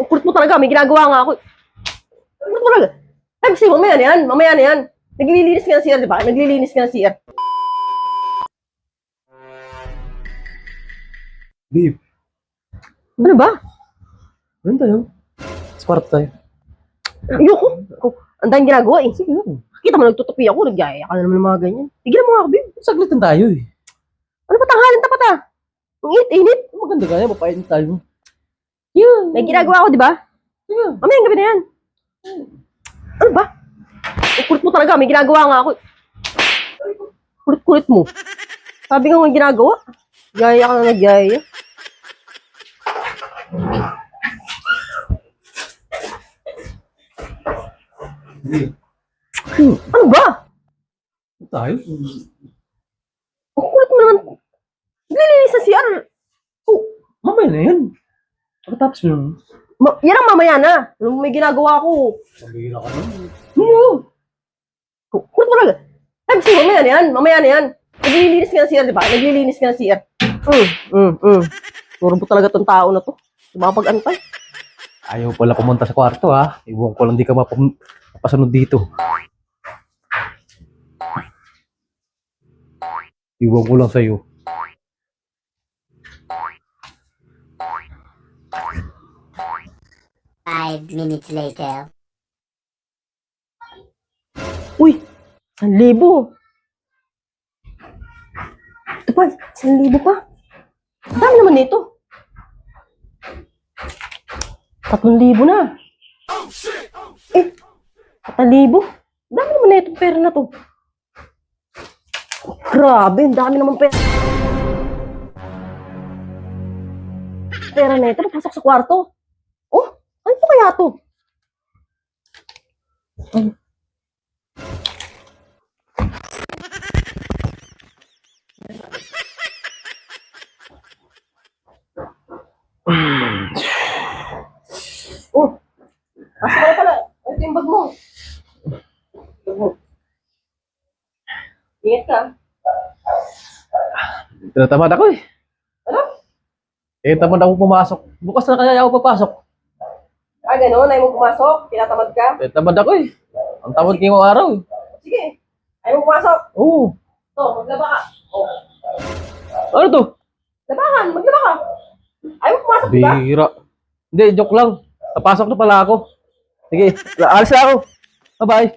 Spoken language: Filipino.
kulit mo talaga. May ginagawa nga ako. Kulit mo talaga. Ay, kasi mamaya na yan. Mamaya na yan. Naglilinis ka ng CR, di ba? Naglilinis ka ng CR. Babe, Ano ba? ano tayo? Sa kwarto tayo. Ayoko. Ang daming ginagawa eh. Sige lang. Kita mo, nagtutupi ako. Nagyaya ka na naman ng mga ganyan. Tignan mo nga ako, babe. Saglit lang tayo eh. Ano ba tanghalin tapat ah? Ang init-init. Maganda ka yan, mapait tayo. May ginagawa ako, di ba? Sige. Mamaya gabi na yan. Ano ba? Ang kulit mo talaga. May ginagawa nga ako. Kulit-kulit mo. Sabi nga may ginagawa. Gaya ka na nagyaya. Ano ba? Tayo? Ang kulit mo naman. Naglilinis sa CR. Oh, Mamaya na yan. Pagkatapos mo naman. yan ang mamaya na. Ano may ginagawa ako. Pambihira ka naman. Kulit mo talaga. Ay, kasi mamaya na yan. Mamaya na yan. Naglilinis ka ng CR, di ba? Naglilinis ka ng CR. Puro po talaga tong tao na to. Mapag-antay. Ayaw pala pumunta sa kwarto ha. Iwan ko lang di ka mapasunod dito. Iwan ko lang sa'yo. Five minutes later. Uy, 1,000. Ito pa, 1,000 pa. Ang dami naman nito. 3,000 na. Eh, 4,000. Ang dami naman na itong pera na to. Grabe, ang dami naman pera. Pera na ito, napasok sa kwarto. Oh, ano po kaya to? Ano? Oh, asa ka na pala? Ito yung bag mo. Bag mo. Ingat ka. Tinatamad ako eh. Ano? Tamad ako pumasok. Bukas na kaya ako papasok. Ah, gano'n? Ayaw mo pumasok? Tinatamad ka? Tamad ako eh. Ang tamad ngayong araw eh. Sige. Ayaw mo pumasok? Oo. To, maglaba ka. Oh. Ano to? Labahan, maglaba ka. Ayaw mo pumasok, di ba? Bihira. Hindi, joke lang. Napasok na pala ako. Sige, alis na ako. Bye-bye.